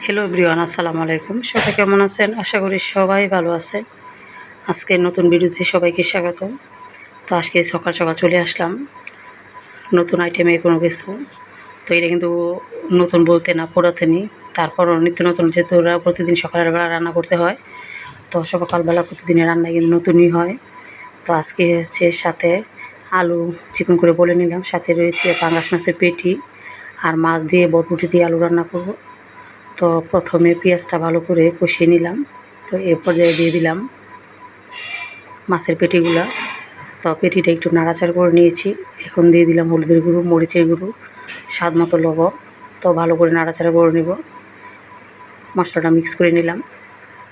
Hello everyone, আসসালামু আলাইকুম। সবাই কেমন আছেন? আশা করি সবাই ভালো আছে। আজকে নতুন ভিডিওতে সবাইকে স্বাগতম। তো আজকে সকাল সকাল চলে আসলাম নতুন আইটেমে কোনো কিছু। তো এটা কিন্তু নতুন বলতে না পুরাতনই, তারপরও নিত্য নতুন যেহেতু ওরা প্রতিদিন সকালবেলা রান্না করতে হয়, তো সকালবেলা প্রতিদিনের রান্না কিন্তু নতুনই হয়। তো আজকে হচ্ছে সাথে আলু চিকন করে বলে নিলাম, সাথে রয়েছে পাঙ্গাস মাছের পেটি আর মাছ দিয়ে বরবটি দিয়ে আলু রান্না করব। তো প্রথমে পেঁয়াজটা ভালো করে কষিয়ে নিলাম। তো এ পর্যায়ে দিয়ে দিলাম মাছের পেটিগুলা। তো পেটিটা একটু নাড়াচাড়া করে নিয়েছি। এখন দিয়ে দিলাম হলুদের গুঁড়ো, মরিচের গুঁড়ো, স্বাদ মতো লবণ। তো ভালো করে নাড়াচাড়া করে নেব। মশলাটা মিক্স করে নিলাম।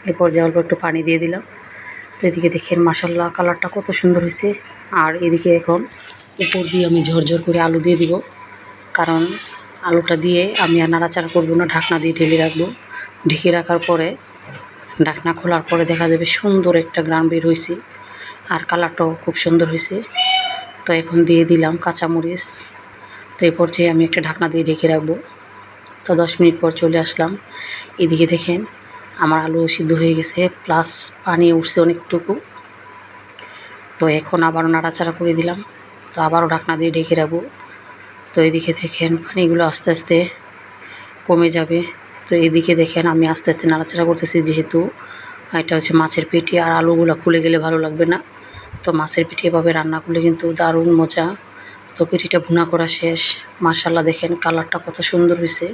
এ পর্যায়ে অল্প একটু পানি দিয়ে দিলাম। তো এদিকে দেখেন মাশাআল্লাহ কালারটা কত সুন্দর হয়েছে। আর এদিকে এখন উপর দিয়ে আমি ঝরঝর করে আলু দিয়ে দিব, কারণ আলুটা দিয়ে আমি আর নাড়াচাড়া করবো না, ঢাকনা দিয়ে ঢেলে রাখবো। ঢেকে রাখার পরে ঢাকনা খোলার পরে দেখা যাবে সুন্দর একটা গ্রান বের হয়েছে, আর কালারটাও খুব সুন্দর হয়েছে। তো এখন দিয়ে দিলাম কাঁচামরিচ। তো এই পর্যায়ে আমি একটা ঢাকনা দিয়ে ঢেকে রাখবো। তো 10 মিনিট পর চলে আসলাম। এদিকে দেখেন আমার আলু সিদ্ধ হয়ে গেছে, প্লাস পানি উঠছে অনেকটুকু। তো এখন আবারও নাড়াচাড়া করে দিলাম। তো আবারও ঢাকনা দিয়ে ঢেকে রাখবো। তো এদিকে দেখেন পানিগুলো আস্তে আস্তে কমে যাবে। তো এদিকে দেখেন আমি আস্তে আস্তে নাড়াচাড়া করতেছি, যেহেতু এটা হচ্ছে মাছের পেটি আর আলুগুলো খুলে গেলে ভালো লাগবে না। তো মাছের পেটি এভাবে রান্না করলে কিন্তু দারুণ মজা। তো পেটিটা ভুনা করা শেষ। মাশাআল্লাহ দেখেন কালারটা কত সুন্দর হয়েছে।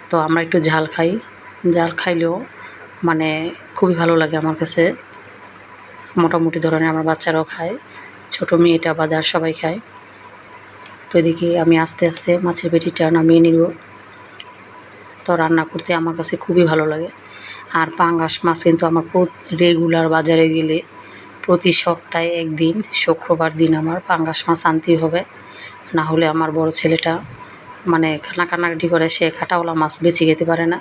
তো আমরা একটু ঝাল খাই, ঝাল খাইলেও মানে খুবই ভালো লাগে আমার কাছে। মোটামুটি ধরনের আমার বাচ্চারাও খায়, ছোটো মেয়েটা বাজার সবাই খায়। তো এদিকে আমি আস্তে আস্তে মাছের পেটিটা নামিয়ে নিব। তো রান্না করতে আমার কাছে খুবই ভালো লাগে। আর পাঙ্গাস মাছ কিন্তু আমার রেগুলার বাজারে গেলে প্রতি সপ্তাহে একদিন শুক্রবার দিন আমার পাঙ্গাস মাছ আনতেই হবে। না হলে আমার বড় ছেলেটা মানে কান্নাকাটি করে, সে কাঁটাওয়ালা মাছ বেছে খেতে পারে না।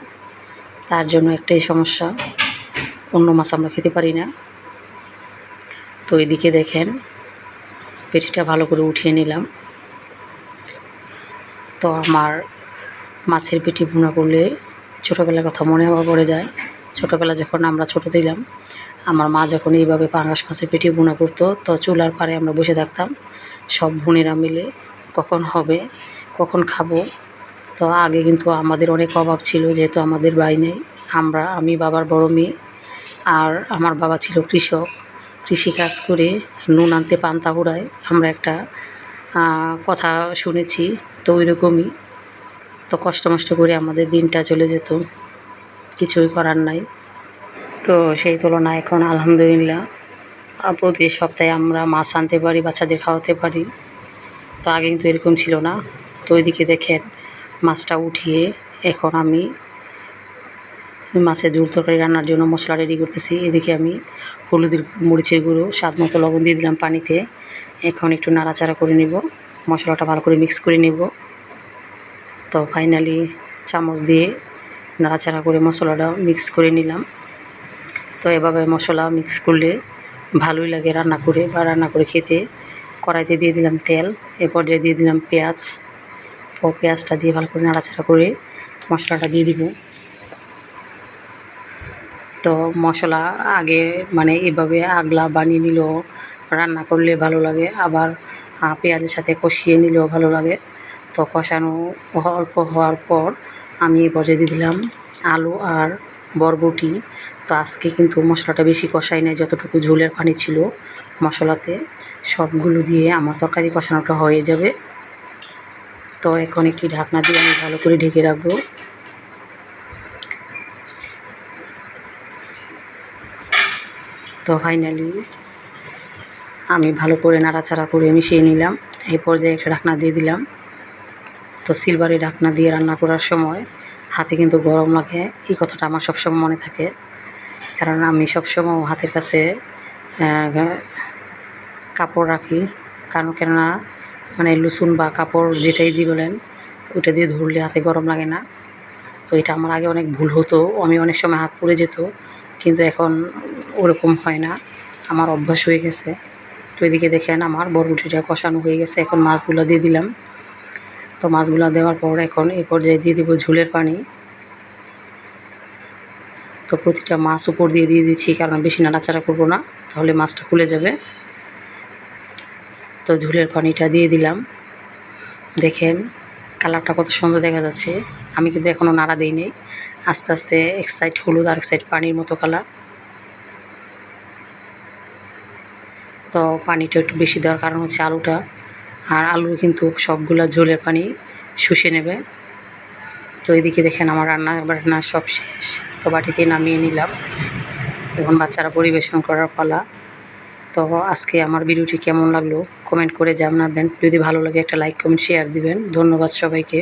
তার জন্য একটাই সমস্যা, অন্য মাছ আমরা খেতে পারি না। তো এদিকে দেখেন পেটিটা ভালো করে উঠিয়ে নিলাম। তো আমার মাছের পেটি ভুনা করলে ছোটোবেলার কথা মনে পড়ে যায়। ছোটোবেলা যখন আমরা ছোটো ছিলাম, আমার মা যখন এইভাবে পাঙ্গাস মাছের পেটি ভুনা করতো, তো চুলার পাড়ে আমরা বসে থাকতাম সব বোনেরা মিলে, কখন হবে, কখন খাবো। তো আগে কিন্তু আমাদের অনেক অভাব ছিল, যেহেতু আমাদের ভাই নেই। আমি বাবার বড় মেয়ে, আর আমার বাবা ছিল কৃষক, কৃষিকাজ করে নুন আনতে পান্তা ফুরায়, আমরা একটা কথা শুনেছি। তো ওই রকমই, তো কষ্ট মষ্ট করে আমাদের দিনটা চলে যেত, কিছুই করার নাই। তো সেই তুলনায় এখন আলহামদুলিল্লাহ প্রতি সপ্তাহে আমরা মাছ আনতে পারি, বাচ্চাদের খাওয়াতে পারি। তো আগে কিন্তু এরকম ছিল না। তো ওইদিকে দেখেন মাছটা উঠিয়ে এখন আমি মাছের ঝোল তরকারি রান্নার জন্য মশলা রেডি করতেছি। এদিকে আমি হলুদের মরিচের গুঁড়ো, স্বাদ মতো লবণ দিয়ে দিলাম পানিতে। এখন একটু নাড়াচাড়া করে নেব, মশলাটা ভালো করে মিক্স করে নেব। তো ফাইনালি চামচ দিয়ে নাড়াচাড়া করে মশলাটা মিক্স করে নিলাম। তো এভাবে মশলা মিক্স করলে ভালোই লাগে রান্না করে, বা রান্না করে খেতে। কড়াইতে দিয়ে দিলাম তেল, এ পর্যায়ে দিয়ে দিলাম পেঁয়াজ। তো পেঁয়াজটা দিয়ে ভালো করে নাড়াচাড়া করে মশলাটা দিয়ে দিব। তো মশলা আগে মানে এভাবে আগলা বানিয়ে নিলেও রান্না করলে ভালো লাগে, আবার পেঁয়াজের সাথে কষিয়ে নিলেও ভালো লাগে। তো কষানো অল্প হওয়ার পর আমি এই পর্যায়ে দিয়ে দিলাম আলু আর বরবটি। তো আজকে কিন্তু মশলাটা বেশি কষাই নাই, যতটুকু ঝোলের পানি ছিল মশলাতে সবগুলো দিয়ে আমার তরকারি কষানোটা হয়ে যাবে। তো এখন একটি ঢাকনা দিয়ে আমি ভালো করে ঢেকে রাখবো। তো ফাইনালি আমি ভালো করে নাড়াচাড়া করে মিশিয়ে নিলাম। এই পর্যায়ে একটা ঢাকনা দিয়ে দিলাম। তো সিলভারের ঢাকনা দিয়ে রান্না করার সময় হাতে কিন্তু গরম লাগে, এই কথাটা আমার সবসময় মনে থাকে। কারণ আমি সবসময় হাতের কাছে কাপড় রাখি, কারণ কেননা মানে লুসুন বা কাপড় যেটাই দিয়ে বলেন, ওইটা দিয়ে ধরলে হাতে গরম লাগে না। তো এটা আমার আগে অনেক ভুল হতো, আমি অনেক সময় হাত পুড়ে যেত, কিন্তু এখন ওরকম হয় না, আমার অভ্যাস হয়ে গেছে। তো এদিকে দেখেন আমার বরবটিটা কষানো হয়ে গেছে। এখন মাছগুলো দিয়ে দিলাম। তো মাছগুলো দেওয়ার পর এখন এই পর্যায়ে দিয়ে দিব ঝোলের পানি। তো প্রতিটা মাছ উপর দিয়ে দিচ্ছি, কারণ বেশি নাড়াচাড়া করবো না, তাহলে মাছটা খুলে যাবে। তো ঝোলের পানিটা দিয়ে দিলাম। দেখেন কালারটা কত সুন্দর দেখা যাচ্ছে। আমি কিন্তু এখনও নাড়া দিইনি, আস্তে আস্তে এক সাইড হলুদ আর এক সাইড পানির মতো কালার। তো পানিটা একটু বেশি দেওয়ার কারণ হচ্ছে আলুটা, আর আলু কিন্তু সবগুলা ঝোলের পানি শুষে নেবে। তো এদিকে দেখেন আমার রান্না বান্না সব শেষ, তো বাটিতে নামিয়ে নিলাম। এখন বাচ্চারা পরিবেশন করার পালা। তো আজকে আমার ভিডিওটি কেমন লাগলো কমেন্ট করে জানাবেন। যদি ভালো লাগে একটা লাইক কমেন্ট শেয়ার দিবেন। ধন্যবাদ সবাইকে।